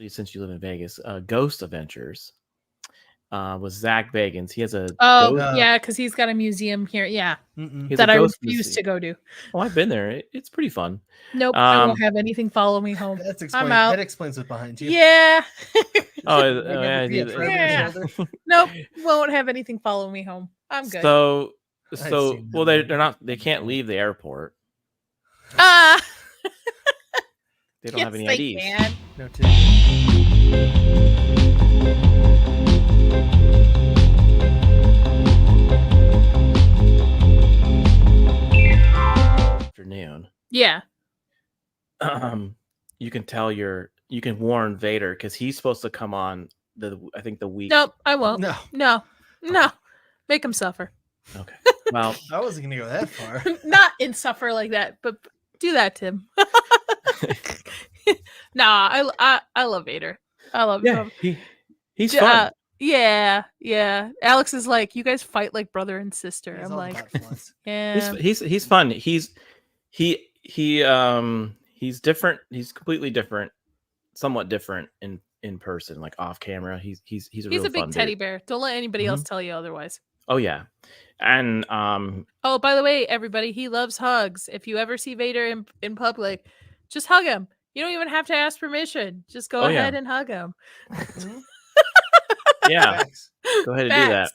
since you live in Vegas, Ghost Adventures was Zach Bagans. He has a yeah, because he's got a museum here. Yeah, that I refuse to go to. Oh, I've been there. It's pretty fun. Nope, I won't have anything follow me home. I'm out. That explains what's behind you. Yeah. Yeah. Nope, won't have anything follow me home. I'm good. So well, they can't leave the airport. They don't have any IDs. Can. No afternoon. Yeah. You can warn Vader because he's supposed to come on the week. Nope, I won't. No. Make him suffer. Okay. Well, I wasn't gonna go that far. Not in suffer like that, but do that, Tim. Nah, I love Vader. I love him. He's fun. Yeah. Alex is like, you guys fight like brother and sister. He's I'm like, yeah. He's fun. He's different. He's completely different, somewhat different in person, like off camera. He's a big teddy bear. Don't let anybody else tell you otherwise. Oh yeah. And oh, by the way, everybody, he loves hugs. If you ever see Vader in public, just hug him. You don't even have to ask permission. Just go ahead and hug him. Yeah. Go ahead and do that.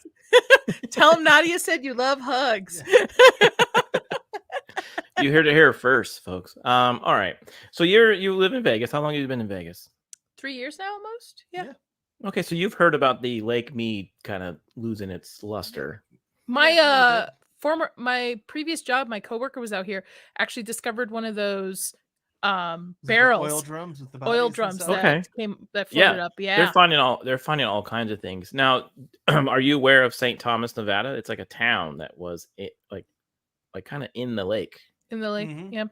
Tell him Nadia said you love hugs. You heard it here first, folks. All right. So you live in Vegas. How long have you been in Vegas? 3 years now, almost. Yeah. Okay, so you've heard about the Lake Mead kind of losing its luster. My previous job, my coworker was out here, actually discovered one of those barrels, oil drums with the that floated up. Yeah, they're finding all kinds of things. Now, are you aware of St. Thomas, Nevada? It's like a town that was like kind of in the lake. In the lake, yeah.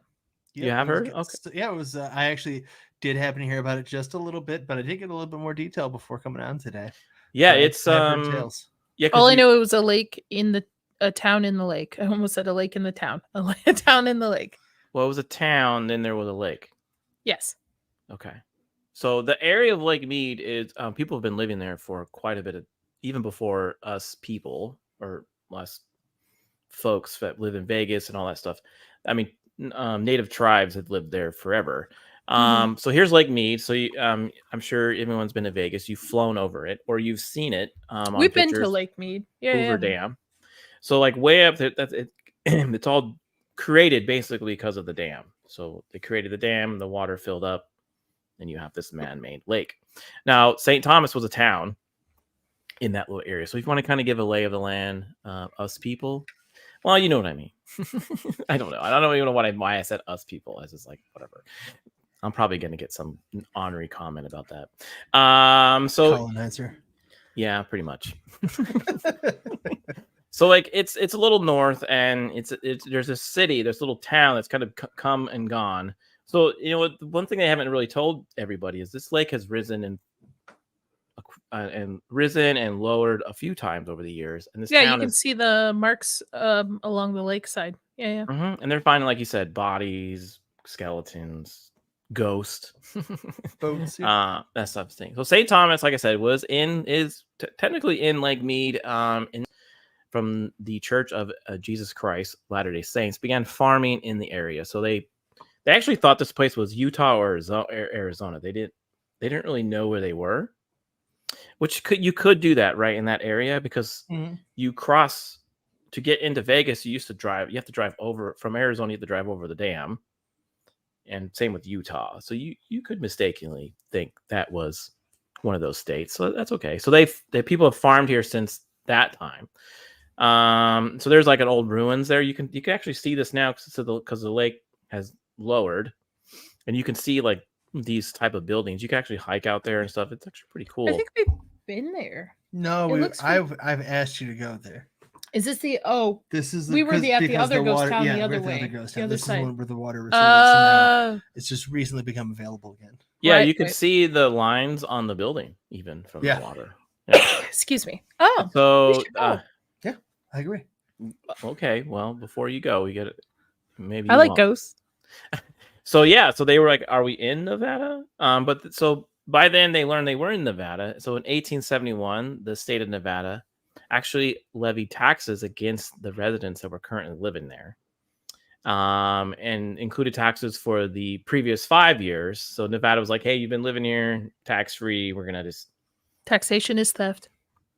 You have heard? Okay. Yeah, it was. I actually did happen to hear about it just a little bit, but I did get a little bit more detail before coming on today. Yeah, it's tales. Yeah. All I know, it was a lake a town in the lake. I almost said a lake in the town. A town in the lake. Well, it was a town, then there was a lake. Yes. Okay. So the area of Lake Mead is people have been living there for quite a bit even before us people or less folks that live in Vegas and all that stuff. I mean, native tribes had lived there forever. So here's Lake Mead. So I'm sure everyone's been to Vegas. You've flown over it or you've seen it. We've been to Lake Mead. Hoover Dam. So like way up there, it's all created basically because of the dam. So they created the dam, the water filled up, and you have this man-made lake. Now, St. Thomas was a town in that little area. So if you want to kind of give a lay of the land, us people, well, you know what I mean. I don't know. I don't even know why I said us people. I was just like, whatever. I'm probably going to get some honorary comment about that. So colonizer. Yeah, pretty much. So like it's a little north, and there's a city, there's a little town that's kind of come and gone. So one thing they haven't really told everybody is this lake has risen and lowered a few times over the years. And this town you can see the marks along the lakeside. Yeah. And they're finding, like you said, bodies, skeletons, ghosts, boats, that stuff of thing. So St. Thomas, like I said, is technically in Lake Mead, from the Church of Jesus Christ Latter-day Saints, began farming in the area. So they actually thought this place was Utah or Arizona. They didn't really know where they were, which you could do that right in that area because you cross to get into Vegas. You have to drive over from Arizona. You have to drive over the dam, and same with Utah. So you could mistakenly think that was one of those states. So that's okay. So people have farmed here since that time. So there's like an old ruins there. You can actually see this now because the lake has lowered, and you can see like these type of buildings. You can actually hike out there and stuff. It's actually pretty cool. I think we've been there. No, I've asked you to go there. Is this the? This is we were at the other ghost town the other way. The other side. Is one where the water was it's just recently become available again. Yeah, you can see the lines on the building even from the water. Yeah. Excuse me. So yeah, I agree. Okay, well, before you go, we get it. Maybe I like ghosts. So they were like, "Are we in Nevada?" But by then they learned they were in Nevada. So in 1871, the state of Nevada actually levied taxes against the residents that were currently living there, and included taxes for the previous 5 years. So Nevada was like, hey, you've been living here tax free. We're going to just Taxation is theft.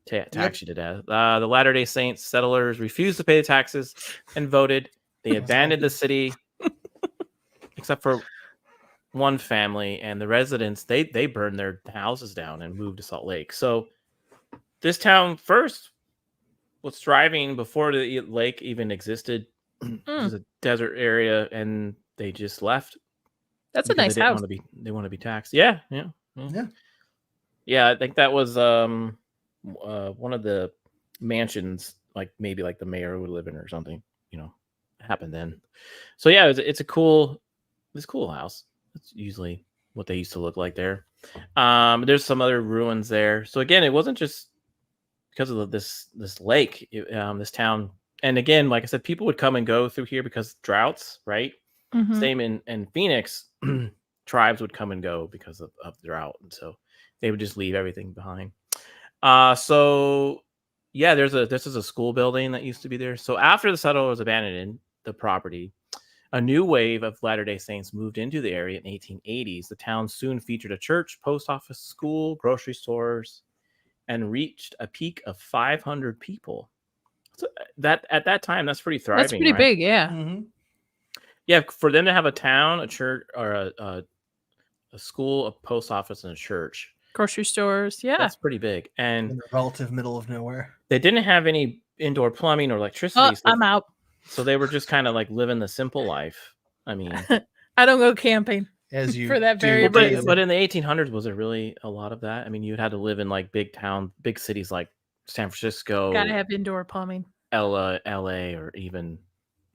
tax you to death. The Latter-day Saints settlers refused to pay the taxes and voted. They abandoned the city, except for one family, and the residents, they burned their houses down and moved to Salt Lake. So this town first was thriving before the lake even existed. It was a desert area, and they just left. That's a nice house. They want to be taxed. Yeah. I think that was one of the mansions, like maybe like the mayor would live in or something. Happened then. So yeah, it's a cool house. That's usually what they used to look like there. There's some other ruins there. So again, it wasn't just because of this lake, this town. And again, like I said, people would come and go through here because droughts, right? Mhm. Same in Phoenix, tribes would come and go because of drought. And so they would just leave everything behind. So yeah, this is a school building that used to be there. So after the settlers abandoned the property, a new wave of Latter-day Saints moved into the area in the 1880s. The town soon featured a church, post office, school, grocery stores, and reached a peak of 500 people. So that at that time, that's pretty thriving. That's pretty right? big, yeah. Mm-hmm. Yeah, for them to have a town, a church, or a school, a post office, and a church, Grocery stores, yeah. that's pretty big. In And the relative middle of nowhere. they didn't have any indoor plumbing or electricity. I'm out. So they were just kind of like living the simple life. I mean, I don't go camping. As you For that do very daily. reason. but in the 1800s, was there really a lot of that? I mean, you'd had to live in like big cities like San Francisco, Gotta have indoor plumbing. LA, or even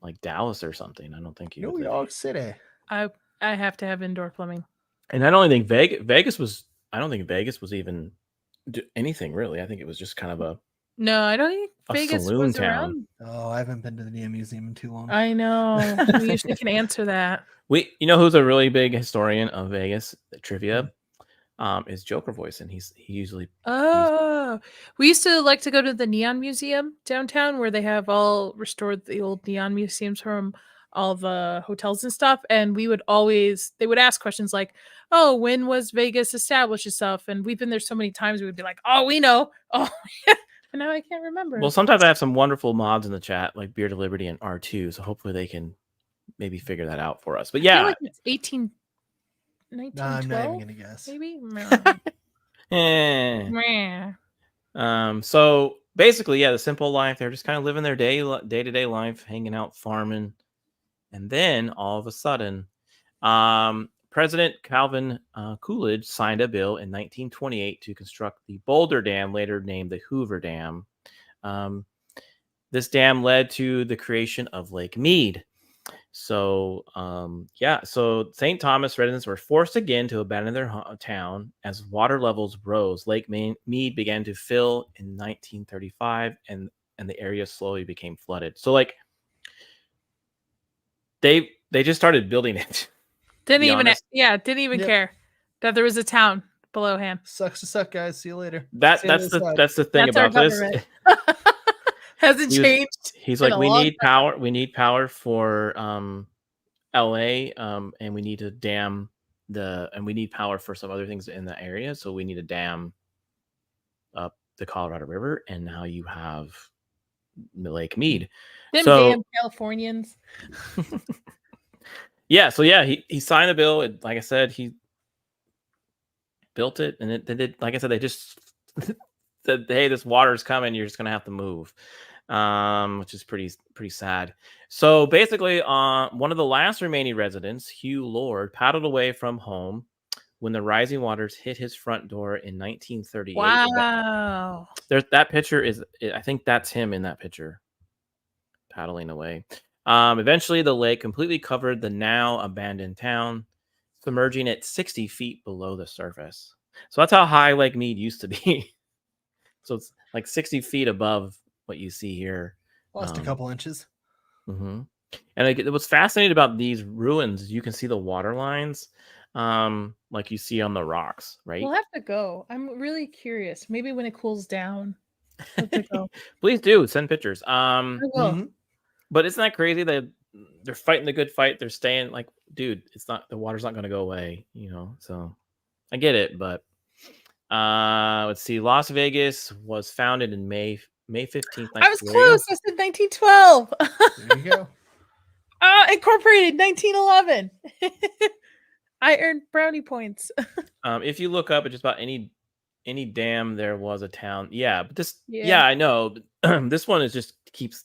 like Dallas or something. I don't think you would New live York City. I have to have indoor plumbing. And I don't think Vegas was. I don't think Vegas was even anything really. I think it was just kind of a No, I don't think A Vegas saloon was town. around. Oh, I haven't been to the damn museum in too long. I know. We usually can answer that. You know who's a really big historian of Vegas trivia? Is Joker Voice, and he usually. Oh, we used to like to go to the Neon Museum downtown where they have all restored the old neon museums from all the hotels and stuff. And they would ask questions like, oh, when was Vegas established and stuff? And we've been there so many times, we would be like, oh, we know. Oh, but now I can't remember. Well, sometimes I have some wonderful mods in the chat, like Beard of Liberty and R2. So hopefully they can maybe figure that out for us. But I feel yeah, like it's 1912, No, I'm not even gonna guess. maybe. So basically, yeah, the simple life. They're just kind of living their day-to-day life, hanging out, farming, and then all of a sudden, President Calvin Coolidge signed a bill in 1928 to construct the Boulder Dam, later named the Hoover Dam. This dam led to the creation of Lake Mead. So, so St. Thomas residents were forced again to abandon their town as water levels rose. Lake Mead began to fill in 1935, and the area slowly became flooded. So, like, they just started building it. Didn't even care that there was a town below him. Sucks to suck, guys. See you later. That's the thing That's our about this. government. Hasn't changed. He's in like, a we long need power. We need power for LA, and we need to dam and we need power for some other things in the area. So we need to dam up the Colorado River, and now you have Lake Mead. Them damn Californians. Yeah, so yeah, he signed the bill. Like I said, he built it, and like I said, they just said, "Hey, this water's coming. You're just gonna have to move," which is pretty sad. So basically, one of the last remaining residents, Hugh Lord, paddled away from home when the rising waters hit his front door in 1938. Wow. That picture I think that's him in that picture, paddling away. Eventually, the lake completely covered the now abandoned town, submerging it 60 feet below the surface. So that's how high Lake Mead used to be. So it's like 60 feet above what you see here. Lost a couple inches. Mm-hmm. And what's fascinating about these ruins, you can see the water lines. like you see on the rocks, right? We'll have to go. I'm really curious. Maybe when it cools down, we'll have to go. Please do send pictures. I will. Mhm. But isn't that crazy that they're fighting the good fight? They're staying like, dude, it's not, the water's not going to go away, you know? So I get it, but let's see. Las Vegas was founded in May 15th. I was close. I said 1912. There you go. Incorporated 1911. I earned brownie points. If you look up at just about any dam, there was a town. Yeah, but this, Yeah. yeah, I know. But this one is just keeps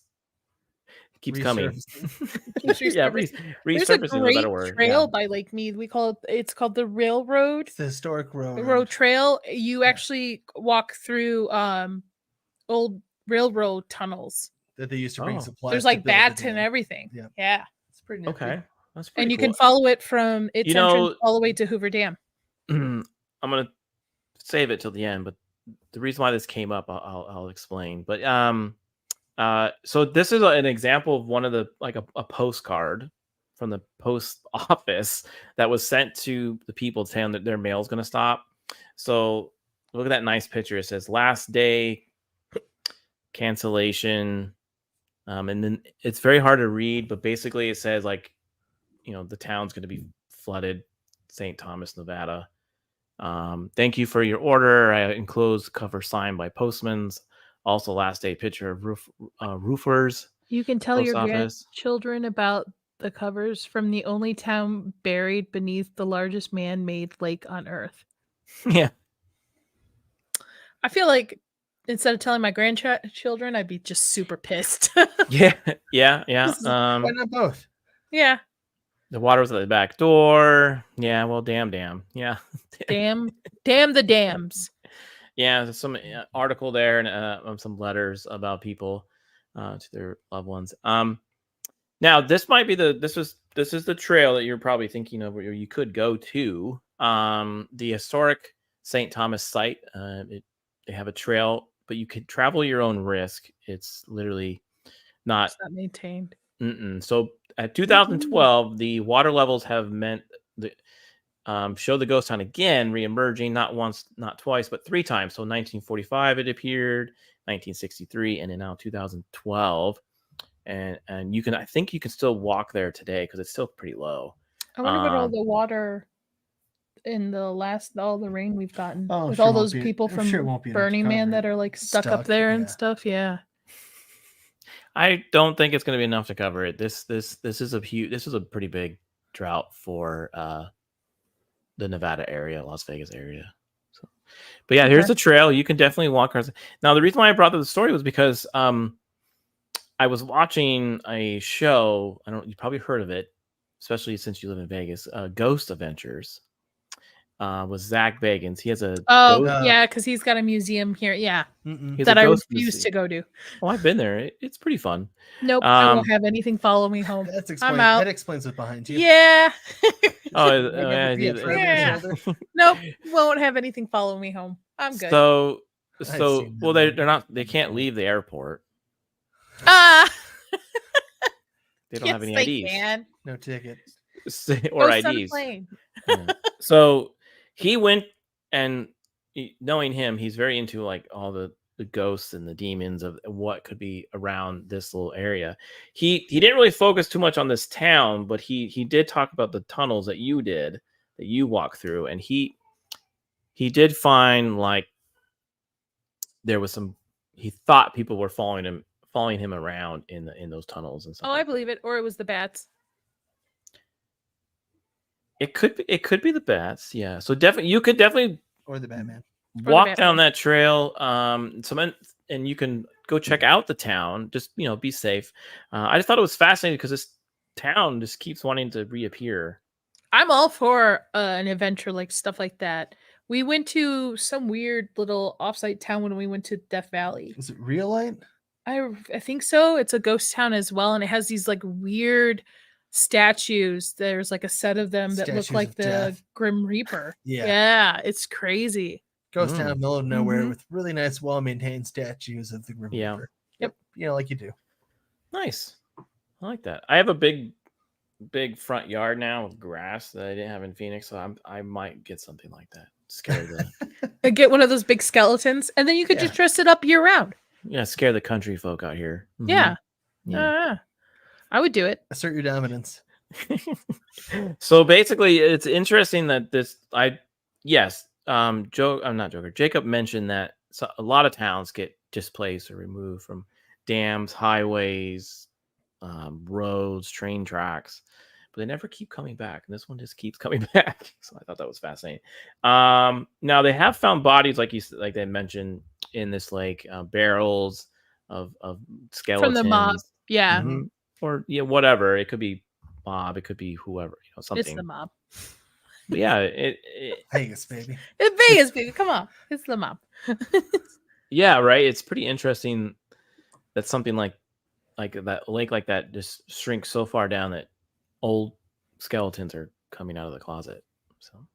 coming. Keeps Yeah, resurfacing. There's resurfacing a is a great better word. trail Yeah. by Lake Mead. It's called the Railroad. It's the historic road. Road Trail. You actually walk through old railroad tunnels. That they used to bring Oh. supplies. There's to like build the bats and dam. everything. Yeah. Yeah. It's pretty nifty. Okay, that's pretty And you cool. can follow it from its You entrance know- all the way to Hoover Dam. I'm gonna save it till the end, but the reason why this came up, I'll explain. But so this is an example of one of the, like a postcard from the post office that was sent to the people saying that their mail's gonna stop. So look at that nice picture. It says last day cancellation, and then it's very hard to read, but basically it says, like, you know, the town's gonna be flooded, St. Thomas, Nevada. Thank you for your order. I enclosed cover signed by postmans. Also, last day picture of roofers. You can tell Post your office. grandchildren about the covers from the only town buried beneath the largest man-made lake on Earth. Yeah. I feel like instead of telling my grandchildren, I'd be just super pissed. Yeah. Why not both? Yeah. The water was at the back door. Yeah. Well, damn. Yeah. Damn the dams. Yeah. There's some article there and some letters about people to their loved ones. Now this might be this is the trail that you're probably thinking of where you could go to. The historic St. Thomas site. They have a trail, but you could travel your own risk. It's literally not It's not maintained. So at 2012, the water levels have meant show the ghost town again reemerging, not once, not twice, but 3 times. So 1945 it appeared, 1963, and then now 2012. And I think you can still walk there today because it's still pretty low. I wonder what all the water in all the rain we've gotten Oh, with sure all won't those be- people I'm from sure it won't be enough to Burning Man cover that it. are like stuck up Stuck, there and yeah. stuff. Yeah. I don't think it's going to be enough to cover it. This is a pretty big drought for the Nevada area, Las Vegas area. So, but yeah, here's the trail. You can definitely walk across. Now, the reason why I brought up the story was because I was watching a show. You probably heard of it, especially since you live in Vegas. Ghost Adventures. With Zach Bagans. He has a yeah, because he's got a museum here. Yeah, that I refuse to go to. Oh, I've been there. It's pretty fun. Nope, I won't have anything follow me home. I'm out. That explains what's behind you. Yeah. Yeah. Nope, won't have anything follow me home. I'm good. So well, they're not. They can't leave the airport. They don't have any IDs. Can. No ticket. Or IDs. Yeah. So he went, and knowing him, he's very into like all the ghosts and the demons of what could be around this little area. He didn't really focus too much on this town, but he did talk about the tunnels that you walk through, and he did find like there was some. He thought people were following him around in those tunnels and stuff. I believe it. Or it was the bats. It could be the bats, yeah. So definitely you could definitely or the Batman walk down that trail. And you can go check out the town. Just be safe. I just thought it was fascinating because this town just keeps wanting to reappear. I'm all for an adventure like stuff like that. We went to some weird little offsite town when we went to Death Valley. Is it real light? I think so. It's a ghost town as well, and it has these like weird statues. There's like a set of them that look like the death. Grim Reaper. Yeah, it's crazy. Ghost town, middle of nowhere, with really nice, well-maintained statues of the Grim Reaper. Yep. Like you do. Nice. I like that. I have a big big front yard now with grass that I didn't have in Phoenix, so I might get something like that. Scare the And get one of those big skeletons, and then you could just dress it up year round. scare the country folk out here. Mhm. Yeah. Yeah. I would do it. Assert your dominance. So basically, it's interesting that Jacob mentioned that a lot of towns get displaced or removed from dams, highways, roads, train tracks, but they never keep coming back. And this one just keeps coming back. So I thought that was fascinating. Now they have found bodies, like they mentioned in this lake, barrels of skeletons From the mob. Yeah. Mhm. Or whatever. It could be mob. It could be whoever. Something. It's the mob. But yeah, Vegas, baby. It's Vegas, baby. Come on. It's the mob. Yeah, right. It's pretty interesting that something like that lake like that just shrinks so far down that old skeletons are coming out of the closet. So